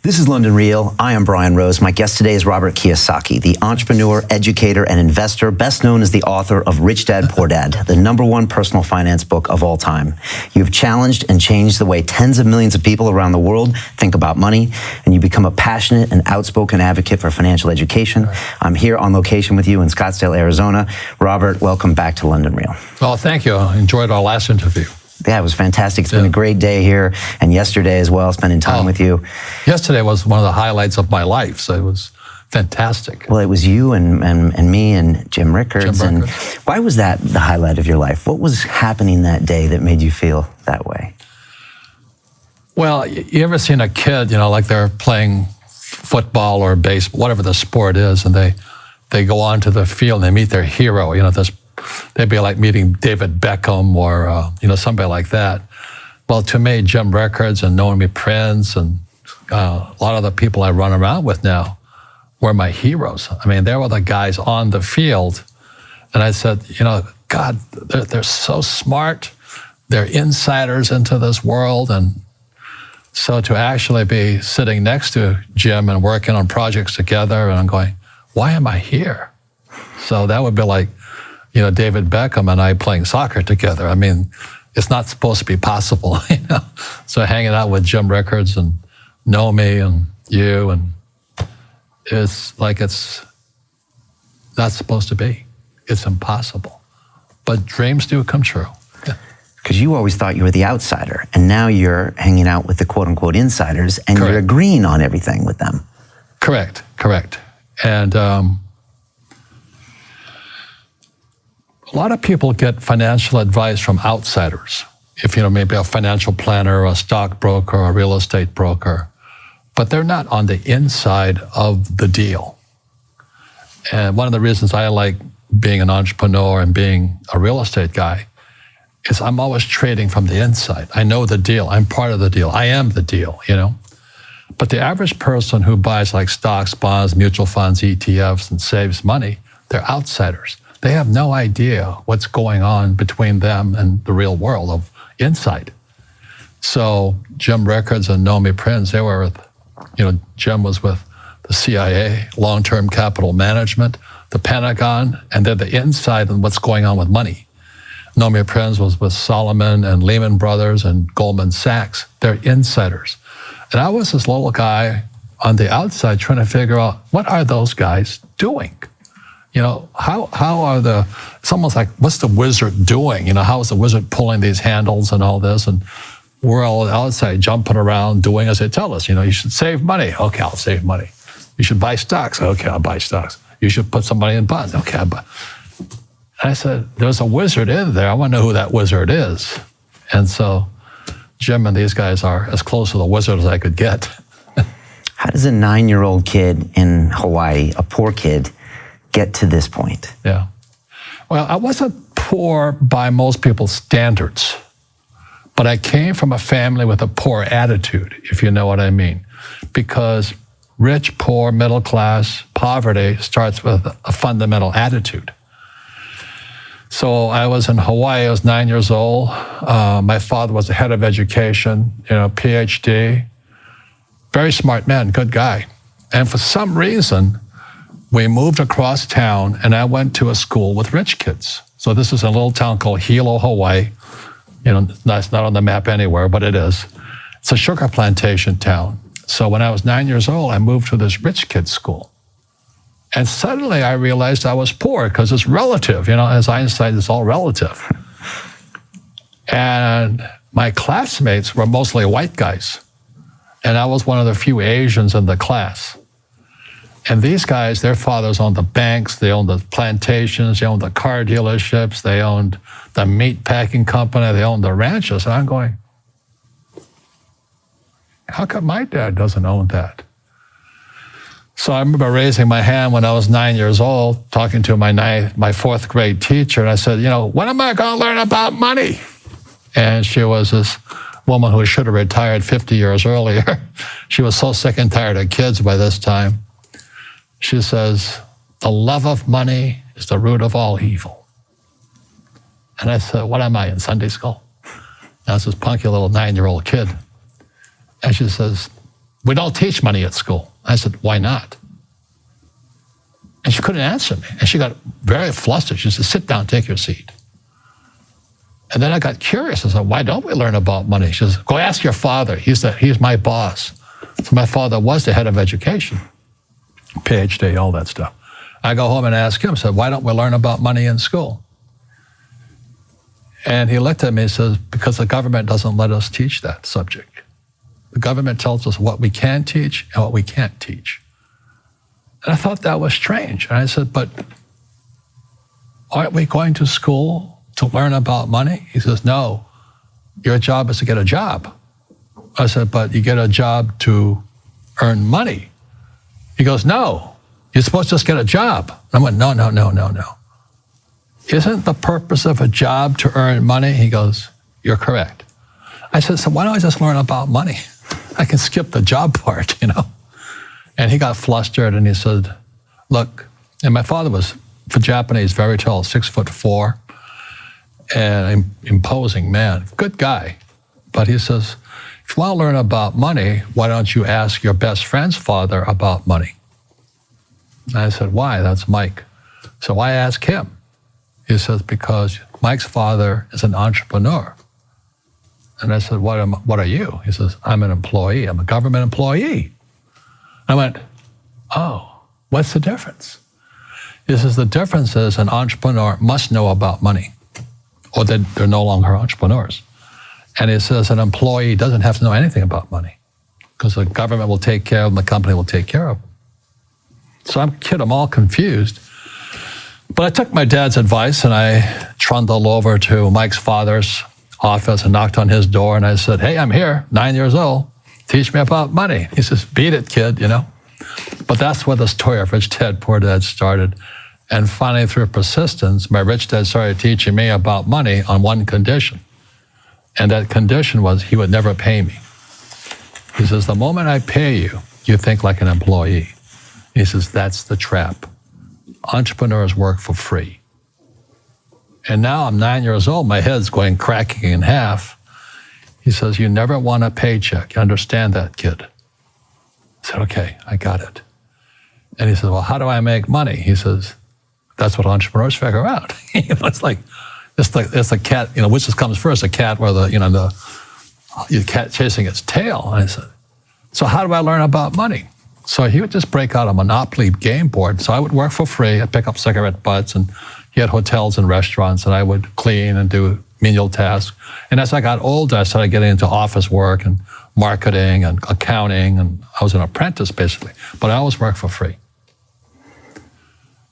This is London Real. I am Brian Rose. My guest today is Robert Kiyosaki, the entrepreneur, educator, and investor, best known as the author of Rich Dad, Poor Dad, the #1 personal finance book of all time. You've challenged and changed the way tens of millions of people around the world think about money, and you become a passionate and outspoken advocate for financial education. Right. I'm here on location with you in Scottsdale, Arizona. Robert, welcome back to London Real. Well, thank you. I enjoyed our last interview. Yeah, it was fantastic. It's been a great day here, and yesterday as well, spending time with you. Yesterday was one of the highlights of my life, so it was fantastic. Well, it was you and me and Jim Rickards. And why was that the highlight of your life? What was happening that day that made you feel that way? Well, you ever seen a kid, like they're playing football or baseball, whatever the sport is, and they go onto the field and they meet their hero, they'd be like meeting David Beckham or, somebody like that. Well, to me, Jim Rickards and Naomi Prince and a lot of the people I run around with now were my heroes. I mean, they were the guys on the field. And I said, God, they're so smart. They're insiders into this world. And so to actually be sitting next to Jim and working on projects together, and I'm going, why am I here? So that would be like, David Beckham and I playing soccer together. I mean, it's not supposed to be possible, So hanging out with Jim Rickards and Naomi and you, and it's like it's not supposed to be. It's impossible. But dreams do come true. Because you always thought you were the outsider, and now you're hanging out with the quote-unquote insiders, and you're agreeing on everything with them. Correct. And a lot of people get financial advice from outsiders. If maybe a financial planner, a stockbroker, a real estate broker, but they're not on the inside of the deal. And one of the reasons I like being an entrepreneur and being a real estate guy is I'm always trading from the inside. I know the deal. I'm part of the deal. I am the deal, But the average person who buys like stocks, bonds, mutual funds, ETFs, and saves money, they're outsiders. They have no idea what's going on between them and the real world of inside. So Jim Rickards and Naomi Prince, they were with, Jim was with the CIA, long-term capital management, the Pentagon, and they're the inside on what's going on with money. Naomi Prince was with Solomon and Lehman Brothers and Goldman Sachs. They're insiders. And I was this little guy on the outside trying to figure out, what are those guys doing? How are it's almost like, what's the wizard doing? How is the wizard pulling these handles and all this? And we're all outside jumping around doing as they tell us. You should save money. Okay, I'll save money. You should buy stocks. Okay, I'll buy stocks. You should put some money in bonds. Okay, I'll buy. And I said, there's a wizard in there. I want to know who that wizard is. And so Jim and these guys are as close to the wizard as I could get. How does a 9-year-old kid in Hawaii, a poor kid, get to this point? Yeah. Well, I wasn't poor by most people's standards, but I came from a family with a poor attitude, if you know what I mean. Because rich, poor, middle class, poverty starts with a fundamental attitude. So I was in Hawaii, I was 9 years old. My father was the head of education, PhD. Very smart man, good guy. And for some reason, we moved across town, and I went to a school with rich kids. So this is a little town called Hilo, Hawaii. It's not on the map anywhere, but it is. It's a sugar plantation town. So when I was 9 years old, I moved to this rich kids school. And suddenly I realized I was poor because it's relative. As Einstein, it's all relative. And my classmates were mostly white guys. And I was one of the few Asians in the class. And these guys, their fathers owned the banks, they owned the plantations, they owned the car dealerships, they owned the meat packing company, they owned the ranches. And I'm going, how come my dad doesn't own that? So I remember raising my hand when I was 9 years old, talking to my fourth grade teacher, and I said, when am I going to learn about money? And she was this woman who should have retired 50 years earlier. She was so sick and tired of kids by this time. She says, the love of money is the root of all evil. And I said, what am I, in Sunday school? And I was this punky little 9-year-old kid. And she says, we don't teach money at school. I said, why not? And she couldn't answer me. And she got very flustered. She said, sit down, take your seat. And then I got curious. I said, why don't we learn about money? She says, go ask your father. He's my boss. So my father was the head of education, PhD, all that stuff. I go home and ask him, said, why don't we learn about money in school? And he looked at me and says, because the government doesn't let us teach that subject. The government tells us what we can teach and what we can't teach. And I thought that was strange. And I said, but aren't we going to school to learn about money? He says, no, your job is to get a job. I said, but you get a job to earn money. He goes, no, you're supposed to just get a job. And I went, no. Isn't the purpose of a job to earn money? He goes, you're correct. I said, so why don't I just learn about money? I can skip the job part, And he got flustered and he said, look, and my father was, for Japanese, very tall, 6'4", and imposing man, good guy. But he says, if you want to learn about money, why don't you ask your best friend's father about money? And I said, why? That's Mike. So why ask him? He says, because Mike's father is an entrepreneur. And I said, what are you? He says, I'm an employee. I'm a government employee. I went, oh, what's the difference? He says, the difference is an entrepreneur must know about money, or they're no longer entrepreneurs. And he says, an employee doesn't have to know anything about money, because the government will take care of them, the company will take care of them. So I'm all confused. But I took my dad's advice and I trundled over to Mike's father's office and knocked on his door and I said, hey, I'm here, 9 years old. Teach me about money. He says, beat it, kid, But that's where the story of Rich Dad, Poor Dad started. And finally, through persistence, my rich dad started teaching me about money on one condition. And that condition was he would never pay me. He says, the moment I pay you, you think like an employee. He says, that's the trap. Entrepreneurs work for free. And now I'm 9 years old, my head's going cracking in half. He says, you never want a paycheck. You understand that, kid? I said, okay, I got it. And he says, well, how do I make money? He says, that's what entrepreneurs figure out. It's like a cat, which comes first, a cat or the cat chasing its tail. And I said, so how do I learn about money? So he would just break out a Monopoly game board. So I would work for free. I'd pick up cigarette butts, and he had hotels and restaurants, and I would clean and do menial tasks. And as I got older, I started getting into office work and marketing and accounting, and I was an apprentice basically, but I always worked for free.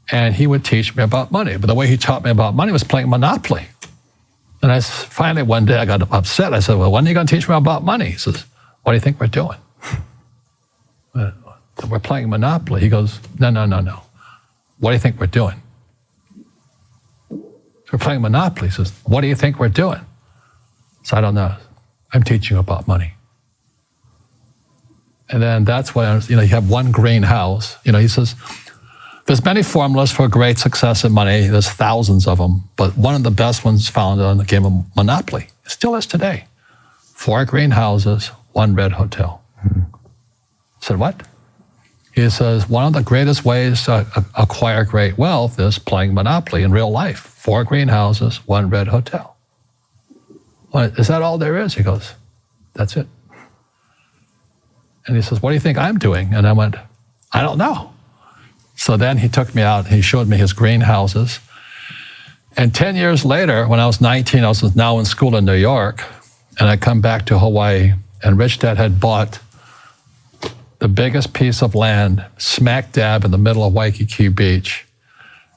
And he would teach me about money. But the way he taught me about money was playing Monopoly. And finally one day I got upset. I said, well, when are you going to teach me about money? He says, what do you think we're doing? We're playing Monopoly. He goes, no. What do you think we're doing? So we're playing Monopoly. He says, what do you think we're doing? So I don't know. I'm teaching you about money. And then that's when, you have one greenhouse. He says, there's many formulas for great success in money. There's thousands of them. But one of the best ones found on the game of Monopoly. It still is today. 4 greenhouses, 1 red hotel. I said, what? He says, one of the greatest ways to acquire great wealth is playing Monopoly in real life. 4 greenhouses, 1 red hotel. Well, is that all there is? He goes, that's it. And he says, what do you think I'm doing? And I went, I don't know. So then he took me out, he showed me his greenhouses. And 10 years later, when I was 19, I was now in school in New York, and I come back to Hawaii, and Rich Dad had bought the biggest piece of land smack dab in the middle of Waikiki Beach.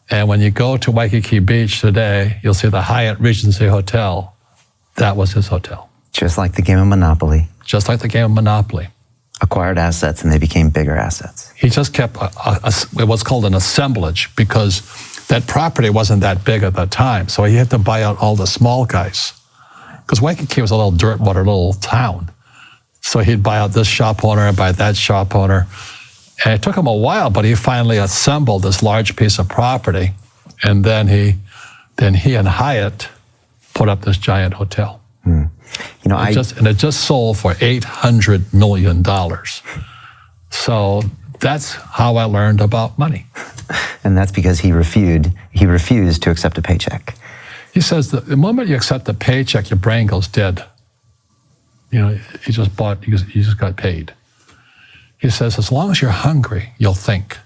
And when you go to Waikiki Beach today, you'll see the Hyatt Regency Hotel. That was his hotel. Just like the game of Monopoly. Just like the game of Monopoly. Acquired assets and they became bigger assets. He just kept what's called an assemblage, because that property wasn't that big at that time. So he had to buy out all the small guys. Because Waikiki was a little dirt water, little town. So he'd buy out this shop owner and buy that shop owner. And it took him a while, but he finally assembled this large piece of property. And then he and Hyatt put up this giant hotel. And it just sold for $800 million. So that's how I learned about money. And that's because he refused to accept a paycheck. He says that the moment you accept a paycheck, your brain goes dead. You know, you just got paid. He says, as long as you're hungry, you'll think.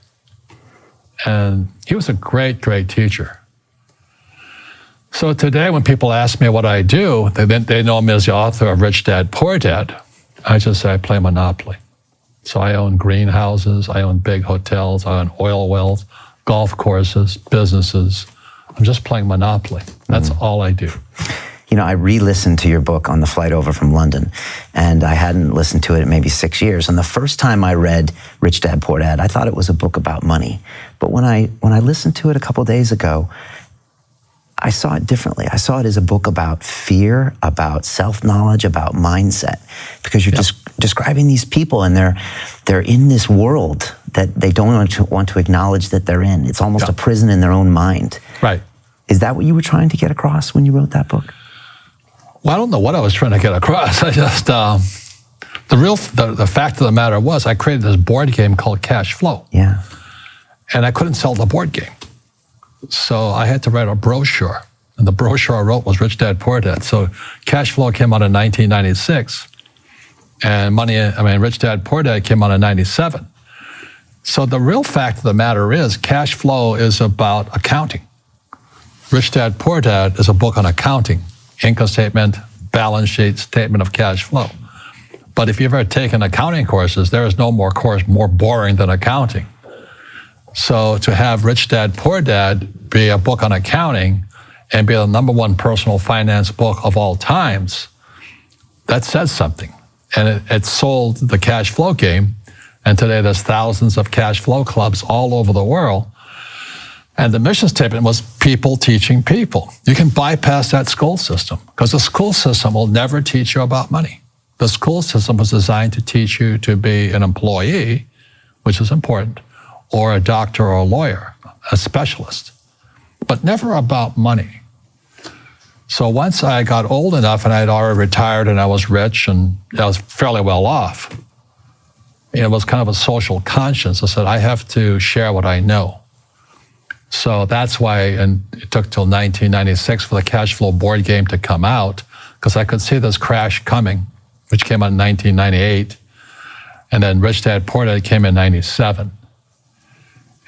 And he was a great, great teacher. So today, when people ask me what I do, they know me as the author of Rich Dad, Poor Dad. I just say I play Monopoly. So I own greenhouses, I own big hotels, I own oil wells, golf courses, businesses. I'm just playing Monopoly. That's all I do. You know, I re-listened to your book on the flight over from London, and I hadn't listened to it in maybe 6 years. And the first time I read Rich Dad, Poor Dad, I thought it was a book about money. But when I listened to it a couple of days ago, I saw it differently. I saw it as a book about fear, about self-knowledge, about mindset, because you're just describing these people, and they're in this world that they don't want to acknowledge that they're in. It's almost a prison in their own mind. Right. Is that what you were trying to get across when you wrote that book? Well, I don't know what I was trying to get across. I just, the fact of the matter was I created this board game called Cash Flow. Yeah. And I couldn't sell the board game. So I had to write a brochure. And the brochure I wrote was Rich Dad, Poor Dad. So Cash Flow came out in 1996. And Rich Dad, Poor Dad came out in 97. So the real fact of the matter is Cash Flow is about accounting. Rich Dad, Poor Dad is a book on accounting. Income statement, balance sheet, statement of cash flow. But if you've ever taken accounting courses, there is no more course more boring than accounting. So to have Rich Dad, Poor Dad be a book on accounting and be the #1 personal finance book of all times, that says something. And it sold the cash flow game. And today there's thousands of cash flow clubs all over the world. And the mission statement was people teaching people. You can bypass that school system because the school system will never teach you about money. The school system was designed to teach you to be an employee, which is important, or a doctor or a lawyer, a specialist, but never about money. So once I got old enough and I had already retired and I was rich and I was fairly well off, it was kind of a social conscience. I said, I have to share what I know. So that's why, and it took till 1996 for the Cash Flow board game to come out, because I could see this crash coming, which came out in 1998. And then Rich Dad, Poor Dad came in 97.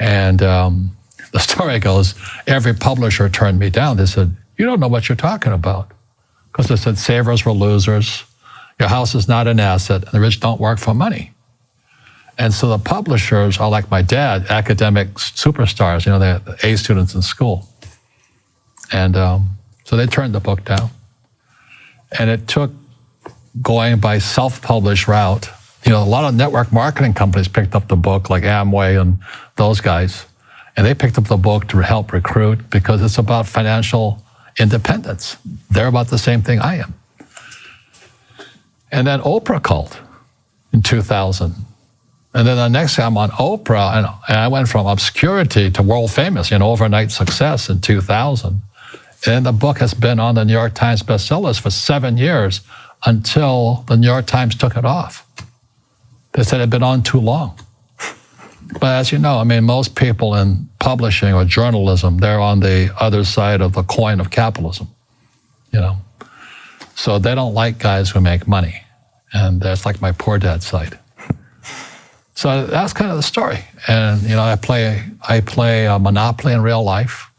And the story goes, every publisher turned me down. They said, you don't know what you're talking about. Because they said savers were losers, your house is not an asset, and the rich don't work for money. And so the publishers are like my dad, academic superstars, you know, they're the A students in school. And so they turned the book down. And it took going by self-published route. You know, a lot of network marketing companies picked up the book, like Amway and those guys. And they picked up the book to help recruit because it's about financial independence. They're about the same thing I am. And then Oprah called in 2000. And then the next time I'm on Oprah, and I went from obscurity to world famous, you know, overnight success in 2000. And the book has been on the New York Times bestsellers for 7 years until the New York Times took it off. They said it had been on too long. But as you know, I mean, most people in publishing or journalism, they're on the other side of the coin of capitalism, you know. So they don't like guys who make money. And that's like my Poor Dad side. So that's kind of the story. And, you know, I play Monopoly in real life.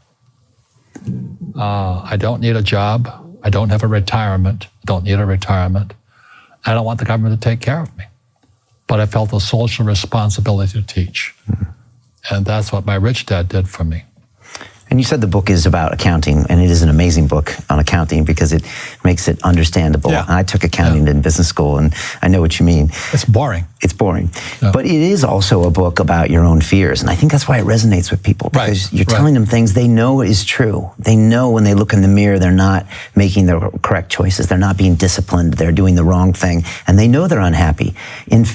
I don't need a job. I don't have a retirement. I don't need a retirement. I don't want the government to take care of me. But I felt a social responsibility to teach. And that's what my Rich Dad did for me. And you said the book is about accounting, and it is an amazing book on accounting because it makes it understandable. Yeah. I took accounting in business school, and I know what you mean. It's boring. It's boring. Yeah. But it is also a book about your own fears, and I think that's why it resonates with people, because you're telling them things they know is true. They know when they look in the mirror, they're not making the correct choices. They're not being disciplined. They're doing the wrong thing, and they know they're unhappy. In